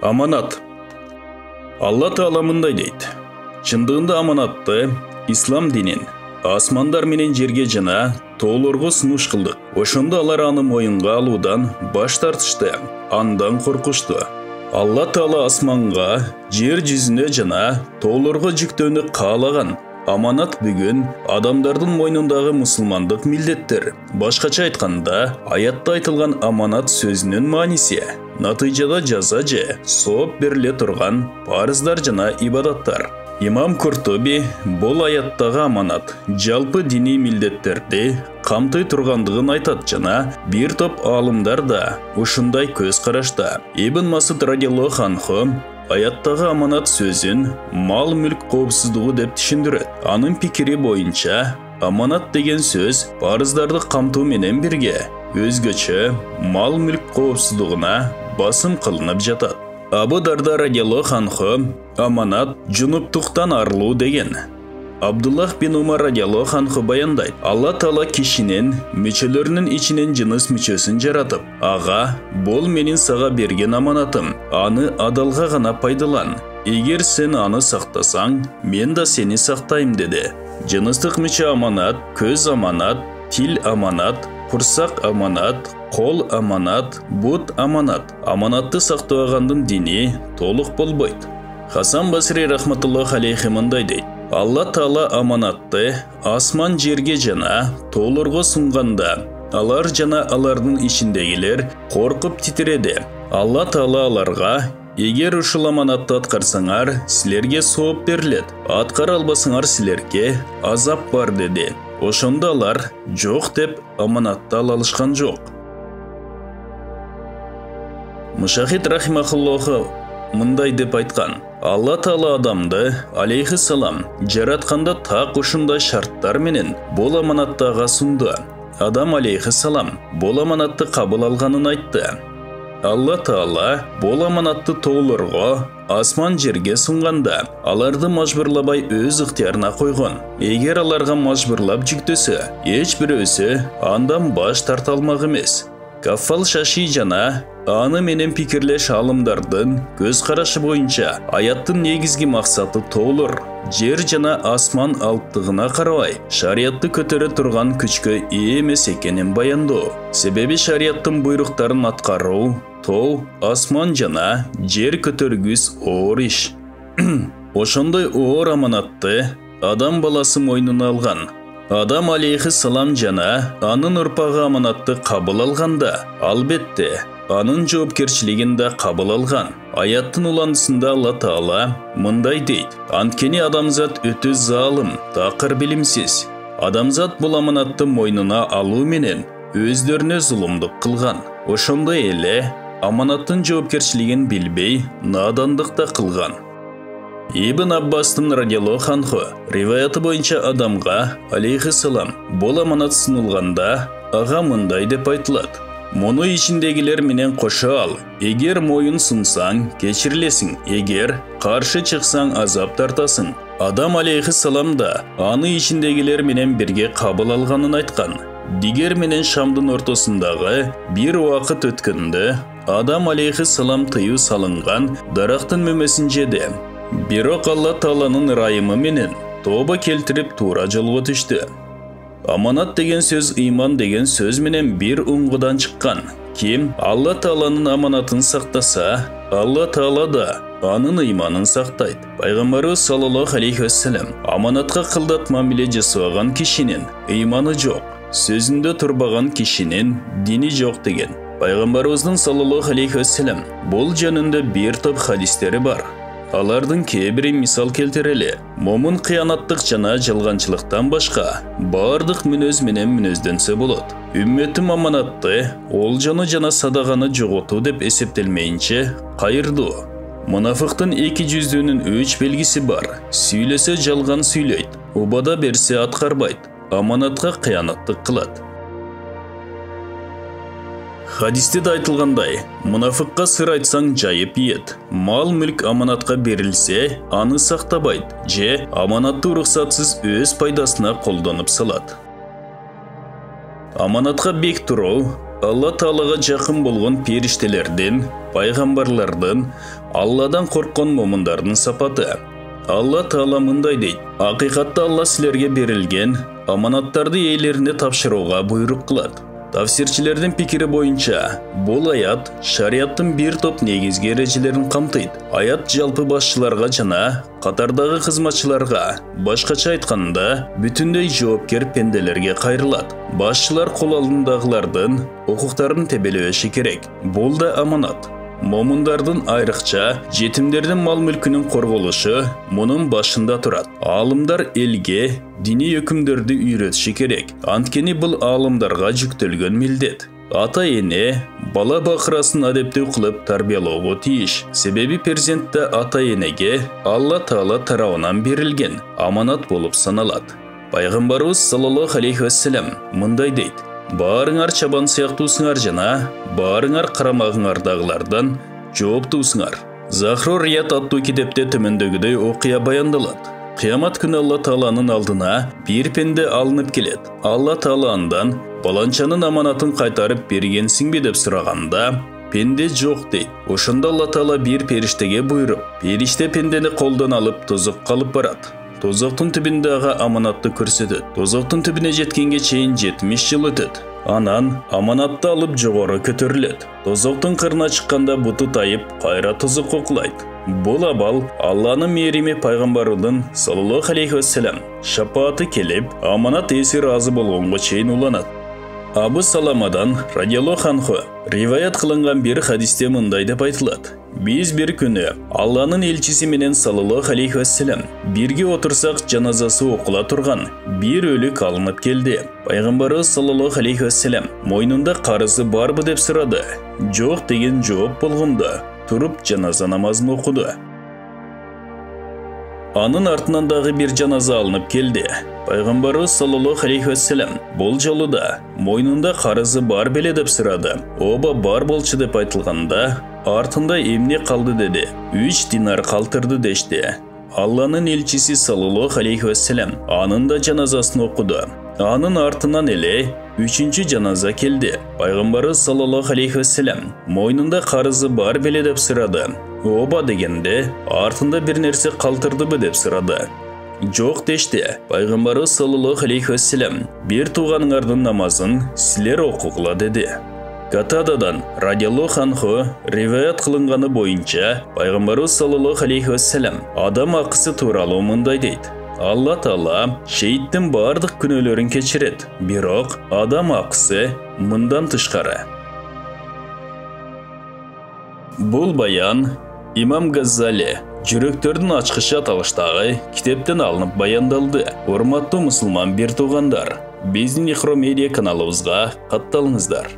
Аманат. Алла Таала мындай дейт. Чындыгында аманатты ислам динин асмандар менен жерге жана тоолорго сунуш кылдык. Ошондо алар аны моюнга алуудан баш тартышты, андан коркушту. Алла Таала асманга, жер жүзүнө жана тоолорго жүктөөнү каалаган. Аманат бүгүн адамдардын мойнундагы мусулмандык милдеттер. Башкача айтканда, аятта айтылган аманат сөзүнүн мааниси натыйжада жаза же сооп бериле турган парыздар жана ибадаттар. Имам Куртуби бул аяттагы аманат жалпы диний милдеттерди камтый тургандыгын айтат жана бир топ аалымдар да ушундай көз карашта. Ибн Масуд радиаллаху анху аяттагы аманат сөзүн мал-мүлк коопсуздугу деп түшүндүрөт. Анын пикири боюнча, аманат деген сөз парыздарды камтуу менен бирге өзгөчө мал-мүлк коопсуздугуна басым кылынып жатат. Абу Дарда радиаллаху анху аманат жунуптуктан арылуу деген. Абдуллах бин Умар радиаллаху анху баяндайт. Алла Таала кишинин мүчөлөрүнүн ичинен жыныс мүчөсүн жаратып, ага бул менин сага берген аманатым, аны адалга гана пайдалан. Эгер сен аны сактасаң, мен да сени сактайм деди. Жыныстык мүчө аманат, көз аманат, тил аманат, курсак аманат, кол аманат, бут аманат. Аманатты сактабагандын дини толук болбойт. Хасан Басри рахматуллах алейхи мындай дейт. Алла Таала аманатты асман жерге жана тоолорго сунганда, алар жана алардын ичиндегилер коркуп титиреди. Алла Таала аларга: эгер ушул аманатты аткарсаңар, силерге сооп берилет, аткара албасаңар, силерге азап бар деди. Ошондо алар жок деп аманатты ала алышкан жок. Мушахид рахимахуллаху мындай деп айткан. Алла Таала адамды алейхиссалам жаратканда так ушундай шарттар менен бул аманатты ага сунду. Адам алейхиссалам бул аманатты кабыл алганын айтты. Алла Таала бул аманатты тоолорго, асман жерге сунганда, аларды мажбурлабай өз ыктыярына койгон. Эгер аларга мажбурлап жүктөсө, эч бирөөсү андан баш тарта алмак эмес. Каффал Шаши жана аны менен пикирлеш алымдардын көз карашы боюнча аяттын негизги максаты тоолор, жер жана асман алыптыгына карабай шариятты көтөрө турган күчкө ээ эмес экенин баяндоо. Себеби шарияттын буйруктарын аткаруу тоо, асман жана жер көтөргүс оор иш. Ошондой оор аманатты адам баласы мойнуна алган. Адам алейхиссалам жана анын урпагы аманатты кабыл алганда, албетте анын жоопкерчилигин да кабыл алган. Аяттын уландысында Алла Таала мындай дейт. Анткени адамзат өтө залым, такыр билимсиз. Адамзат бул аманатты мойнуна алуу менен өздөрүнө зулумдук кылган. Ошондой эле аманаттын жоопкерчилигин билбей надандык да кылган. Ибн Аббастын радиаллаху анху риваяты боюнча адамга алейхиссалам бул аманат сунулганда ага мындай деп айтылат. Муну ичиндегилер менен кошо ал. Эгер моюн сунсаң, кечирилесиң, эгер каршы чыксаң, азап тартасың. Адам алейхиссалам да аны ичиндегилер менен бирге кабыл алганын айткан. Дигер менен Шамдын ортосундагы бир убакыт өткөндө Адам алейхиссалам тыюу салынган дарактын мөмөсүн жеди. Бирок Алла Тааланын ырайымы менен тооба келтирип туура жолго түштү. Аманат деген сөз ыйман деген сөз менен бир уңгудан чыккан. Ким Алла Тааланын аманатын сактаса, Алла Таала да анын ыйманын сактайт. Пайгамбарыбыз саллаллаху алейхи вассалам аманатка кылдат мамиле жасаган кишинин ыйманы жок, сөзүндө турбаган кишинин дини жок деген. Пайгамбарыбыздын саллаллаху алейхи вассалам бул жөнүндө бир топ хадистери бар. Алардын кээбирин мисал келтирели. Момун кыянаттык жана жалганчылыктан башка бардык мүнөз менен мүнөздөнсө болот. Үммөтүм аманатты, олжону жана садаганы жоготуу деп эсептелмейинче кайырдуу. Мунафыктын эки жүздүүнүн 3 белгиси бар. Сүйлөсө жалган сүйлөйт, убада берсе аткарбайт, аманатка кыянаттык кылат. Хадисте да айтылгандай, мунафыкка сыр айтсаң жайып ийет. Мал-мүлк аманатка берилсе, аны сактабайт, же аманатты уруксатсыз өз пайдасына колдонуп салат. Аманатка бек туруу Алла Таалага жакын болгон периштелердин, пайгамбарлардын, Алладан корккон момундардын сапаты. Алла Таала мындай дейт: акыйкатта Алла силерге берилген аманаттарды ээлерине тапшырууга буйрук кылат. Тафсирчилердин пикири боюнча, бул аят шарияттын бир топ негизги эрежелерин камтыйт. Аят жалпы башчыларга жана катардагы кызматчыларга, башкача айтканда, бүтүндөй жоопкер пенделерге кайрылат. Башчылар кол алдындагылардын укуктарын тебелебеши керек. Бул да аманат. Момундардын айрыкча жетимдердин мал-мүлкүнүн корголушу мунун башында турат. Аалымдар элге диний өкүмдөрдү үйрөтүшү керек. Анткени бул аалымдарга жүктөлгөн милдет. Ата-эне бала бакырасын адептүү кылып тарбиялоого тийиш. Себеби перзентте ата-энеге Алла Таала тарабынан берилген аманат болуп саналат. Пайгамбарыбыз саллаллаху алейхи вассалам мындай дейт: баарыңар чабан сыяктуусуңар жана баарыңар карамагыңардагылардан жооптуусуңар. Захро Рият аттуу китепте төмөндөгүдөй окуя баяндалат. Кыямат күнү Алла Тааланын алдына бир пенде алынып келет. Алла Таала андан баланчанын аманатын кайтарып бергенсиңби деп сураганда, пенде жок дейт. Ошондо Алла Таала бир периштеге буйруп, периште пендени колдон алып тозокко алып барат. Тозоктун түбүндө ага аманатты көрсөтөт. Тозоктун түбүнө жеткенге чейин 70 жыл өтөт. Анан аманатты алып жогору көтөрүлөт. Тозоктун кырына чыкканда буту тайып, кайра тозокко кулайт. Бул абал Алланын мээрими пайгамбарыбыздын саллаллаху алейхи вассалам шапааты келип, аманат ээси ыраазы болгонго чейин уланат. Абу Саламадан радиаллаху анху риваят кылынган бир хадисте мындай деп айтылат: биз бир күнү Алланын элчиси менен саллаллаху алейхи вассалам бирге отурсак, жаназасы окула турган бир өлүк алынып келди. Пайгамбарыбыз саллаллаху алейхи вассалам мойнунда карызы барбы деп сурады. Жок деген жооп болгондо туруп жаназа намазын окуду. Анын артынан дагы бир жаназа алынып келди. Пайгамбарыбыз саллаллаху алейхи вассалам бул жолу да мойнунда карызы бар беле деп сурады. Оба бар болчу деп айтылганда, артында эмне калды деди. 3 динар калтырды дешти. Алланын элчиси саллаллаху алейхи вассалам анын да жаназасын окуду. Анын артынан эле 3-чү жаназа келди. Пайгамбарыбыз саллаллаху алейхи вассалам мойнунда карызы бар беле деп сурады. Оба дегенде, артында бир нерсе калтырдыбы деп сурады. Жок дешти. Пайгамбарыбыз саллаллаху алейхи вассалам бир тууганыңардын намазын силер окугула деди. Катададан радиаллаху анху риваят кылынганы боюнча, пайгамбарыбыз саллаллаху алейхи вассалам адам акысы тууралуу мындай дейт: Алла Таала шейиттин бардык күнөөлөрүн кечирет, бирок адам акысы мындан тышкары. Бул баян Имам Газзали жүрөктөрдүн ачкычы аталыштагы китептен алынып баяндалды. Урматтуу мусулман бир туугандар, биздин Ихро медиа каналыбызга катталыңыздар.